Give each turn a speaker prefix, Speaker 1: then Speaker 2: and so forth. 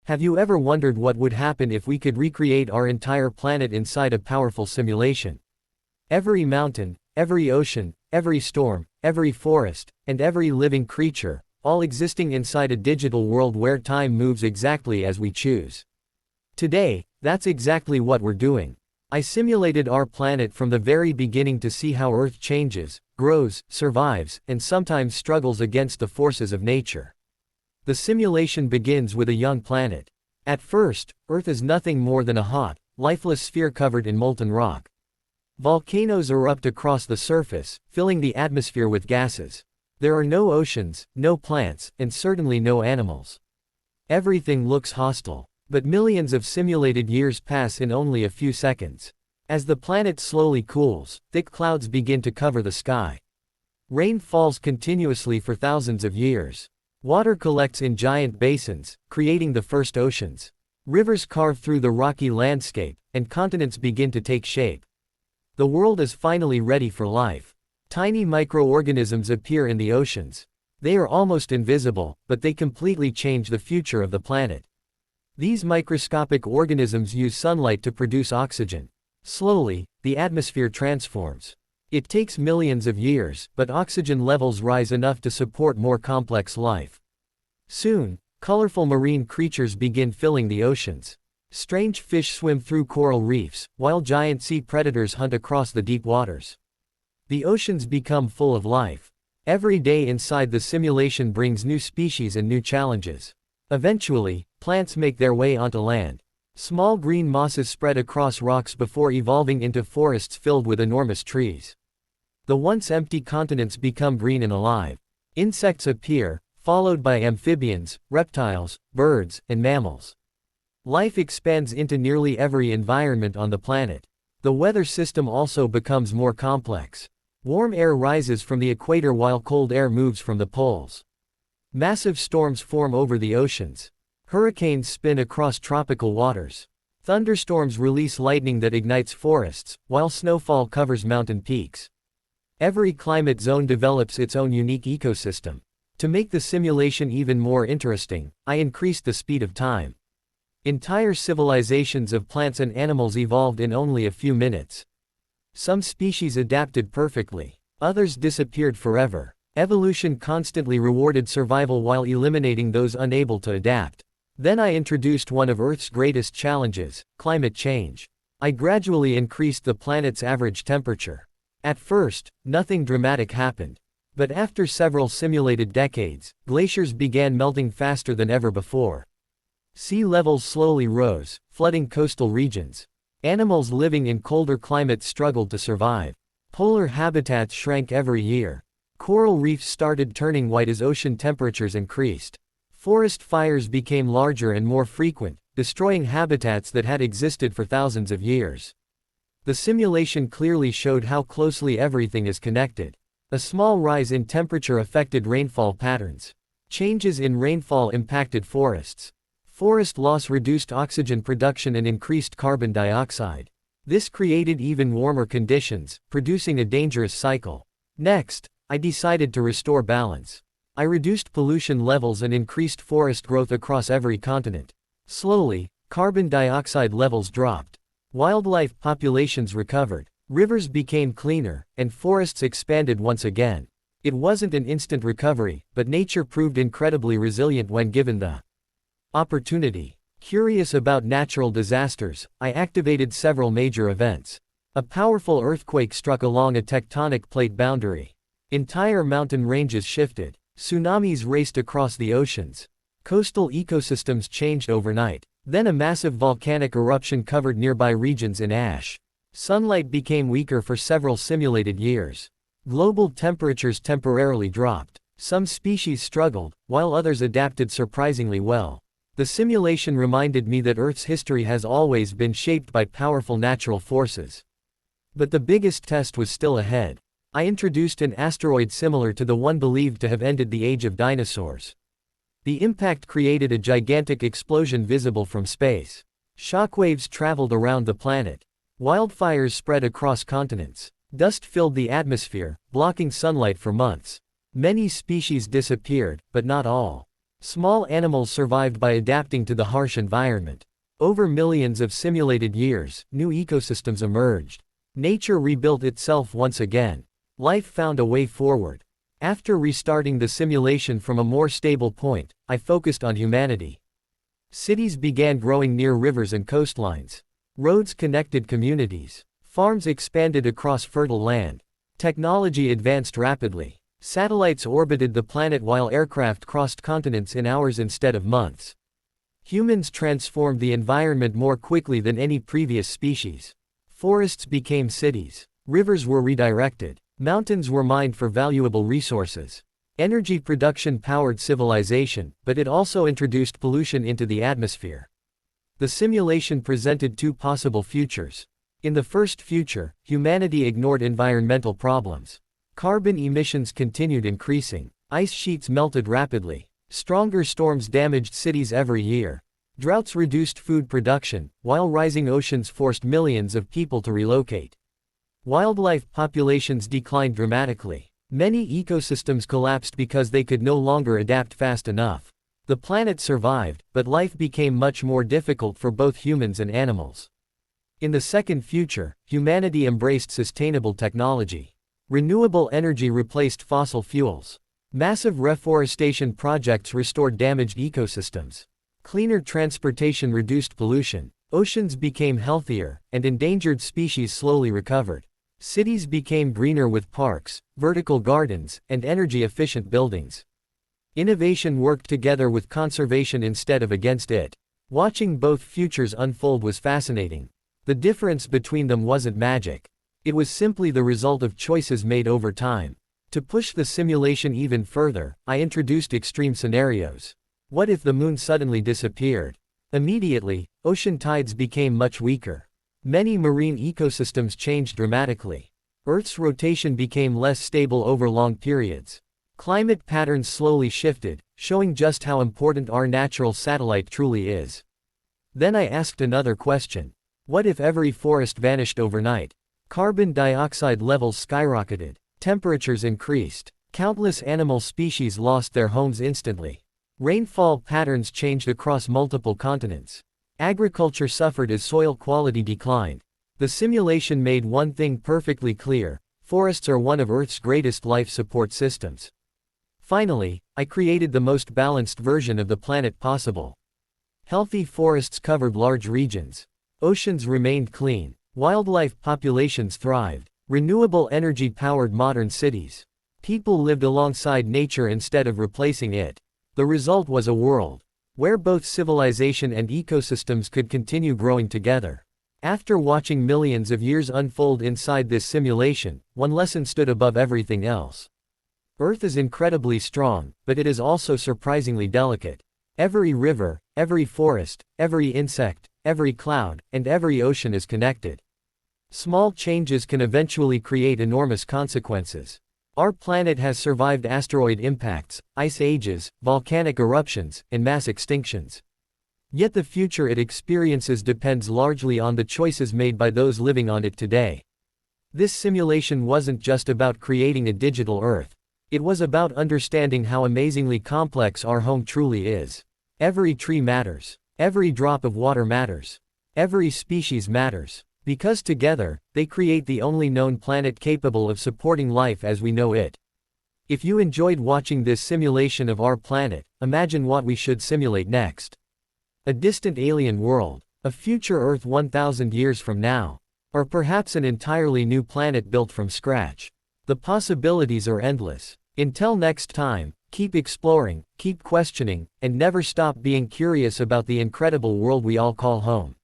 Speaker 1: Have you ever wondered what would happen if we could recreate our entire planet inside a powerful simulation? Every mountain, every ocean, every storm, every forest, and every living creature, all existing inside a digital world where time moves exactly as we choose. Today, that's exactly what we're doing. I simulated our planet from the very beginning to see how Earth changes, grows, survives, and sometimes struggles against the forces of nature. The simulation begins with a young planet. At first, Earth is nothing more than a hot, lifeless sphere covered in molten rock. Volcanoes erupt across the surface, filling the atmosphere with gases. There are no oceans, no plants, and certainly no animals. Everything looks hostile. But millions of simulated years pass in only a few seconds. As the planet slowly cools, thick clouds begin to cover the sky. Rain falls continuously for thousands of years. Water collects in giant basins, creating the first oceans. Rivers carve through the rocky landscape, and continents begin to take shape. The world is finally ready for life. Tiny microorganisms appear in the oceans. They are almost invisible, but they completely change the future of the planet. These microscopic organisms use sunlight to produce oxygen. Slowly, the atmosphere transforms. It takes millions of years, but oxygen levels rise enough to support more complex life. Soon, colorful marine creatures begin filling the oceans. Strange fish swim through coral reefs, while giant sea predators hunt across the deep waters. The oceans become full of life. Every day inside the simulation brings new species and new challenges. Eventually, plants make their way onto land. Small green mosses spread across rocks before evolving into forests filled with enormous trees. The once empty continents become green and alive. Insects appear, followed by amphibians, reptiles, birds, and mammals. Life expands into nearly every environment on the planet. The weather system also becomes more complex. Warm air rises from the equator while cold air moves from the poles. Massive storms form over the oceans. Hurricanes spin across tropical waters. Thunderstorms release lightning that ignites forests, while snowfall covers mountain peaks. Every climate zone develops its own unique ecosystem. To make the simulation even more interesting, I increased the speed of time. Entire civilizations of plants and animals evolved in only a few minutes. Some species adapted perfectly. Others disappeared forever. Evolution constantly rewarded survival while eliminating those unable to adapt. Then I introduced one of Earth's greatest challenges, climate change. I gradually increased the planet's average temperature. At first, nothing dramatic happened. But after several simulated decades, glaciers began melting faster than ever before. Sea levels slowly rose, flooding coastal regions. Animals living in colder climates struggled to survive. Polar habitats shrank every year. Coral reefs started turning white as ocean temperatures increased. Forest fires became larger and more frequent, destroying habitats that had existed for thousands of years. The simulation clearly showed how closely everything is connected. A small rise in temperature affected rainfall patterns. Changes in rainfall impacted forests. Forest loss reduced oxygen production and increased carbon dioxide. This created even warmer conditions, producing a dangerous cycle. Next, I decided to restore balance. I reduced pollution levels and increased forest growth across every continent. Slowly, carbon dioxide levels dropped. Wildlife populations recovered. Rivers became cleaner, and forests expanded once again. It wasn't an instant recovery, but nature proved incredibly resilient when given the opportunity. Curious about natural disasters, I activated several major events. A powerful earthquake struck along a tectonic plate boundary. Entire mountain ranges shifted. Tsunamis raced across the oceans. Coastal ecosystems changed overnight. Then a massive volcanic eruption covered nearby regions in ash. Sunlight became weaker for several simulated years. Global temperatures temporarily dropped. Some species struggled, while others adapted surprisingly well. The simulation reminded me that Earth's history has always been shaped by powerful natural forces. But the biggest test was still ahead. I introduced an asteroid similar to the one believed to have ended the age of dinosaurs. The impact created a gigantic explosion visible from space. Shockwaves traveled around the planet. Wildfires spread across continents. Dust filled the atmosphere, blocking sunlight for months. Many species disappeared, but not all. Small animals survived by adapting to the harsh environment. Over millions of simulated years, new ecosystems emerged. Nature rebuilt itself once again. Life found a way forward. After restarting the simulation from a more stable point, I focused on humanity. Cities began growing near rivers and coastlines. Roads connected communities. Farms expanded across fertile land. Technology advanced rapidly. Satellites orbited the planet while aircraft crossed continents in hours instead of months. Humans transformed the environment more quickly than any previous species. Forests became cities. Rivers were redirected. Mountains were mined for valuable resources. Energy production powered civilization, but it also introduced pollution into the atmosphere. The simulation presented two possible futures. In the first future, humanity ignored environmental problems. Carbon emissions continued increasing. Ice sheets melted rapidly. Stronger storms damaged cities every year. Droughts reduced food production, while rising oceans forced millions of people to relocate. Wildlife populations declined dramatically. Many ecosystems collapsed because they could no longer adapt fast enough. The planet survived, but life became much more difficult for both humans and animals. In the second future, humanity embraced sustainable technology. Renewable energy replaced fossil fuels. Massive reforestation projects restored damaged ecosystems. Cleaner transportation reduced pollution. Oceans became healthier, and endangered species slowly recovered. Cities became greener with parks, vertical gardens, and energy-efficient buildings. Innovation worked together with conservation instead of against it. Watching both futures unfold was fascinating. The difference between them wasn't magic. It was simply the result of choices made over time. To push the simulation even further, I introduced extreme scenarios. What if the moon suddenly disappeared? Immediately, ocean tides became much weaker. Many marine ecosystems changed dramatically. Earth's rotation became less stable over long periods. Climate patterns slowly shifted, showing just how important our natural satellite truly is. Then I asked another question. What if every forest vanished overnight? Carbon dioxide levels skyrocketed. Temperatures increased. Countless animal species lost their homes instantly. Rainfall patterns changed across multiple continents. Agriculture suffered as soil quality declined. The simulation made one thing perfectly clear: forests are one of Earth's greatest life support systems. Finally, I created the most balanced version of the planet possible. Healthy forests covered large regions. Oceans remained clean. Wildlife populations thrived. Renewable energy powered modern cities. People lived alongside nature instead of replacing it. The result was a world where both civilization and ecosystems could continue growing together. After watching millions of years unfold inside this simulation, one lesson stood above everything else. Earth is incredibly strong, but it is also surprisingly delicate. Every river, every forest, every insect, every cloud, and every ocean is connected. Small changes can eventually create enormous consequences. Our planet has survived asteroid impacts, ice ages, volcanic eruptions, and mass extinctions. Yet the future it experiences depends largely on the choices made by those living on it today. This simulation wasn't just about creating a digital Earth. It was about understanding how amazingly complex our home truly is. Every tree matters. Every drop of water matters. Every species matters. Because together, they create the only known planet capable of supporting life as we know it. If you enjoyed watching this simulation of our planet, imagine what we should simulate next. A distant alien world, a future Earth 1,000 years from now, or perhaps an entirely new planet built from scratch. The possibilities are endless. Until next time, keep exploring, keep questioning, and never stop being curious about the incredible world we all call home.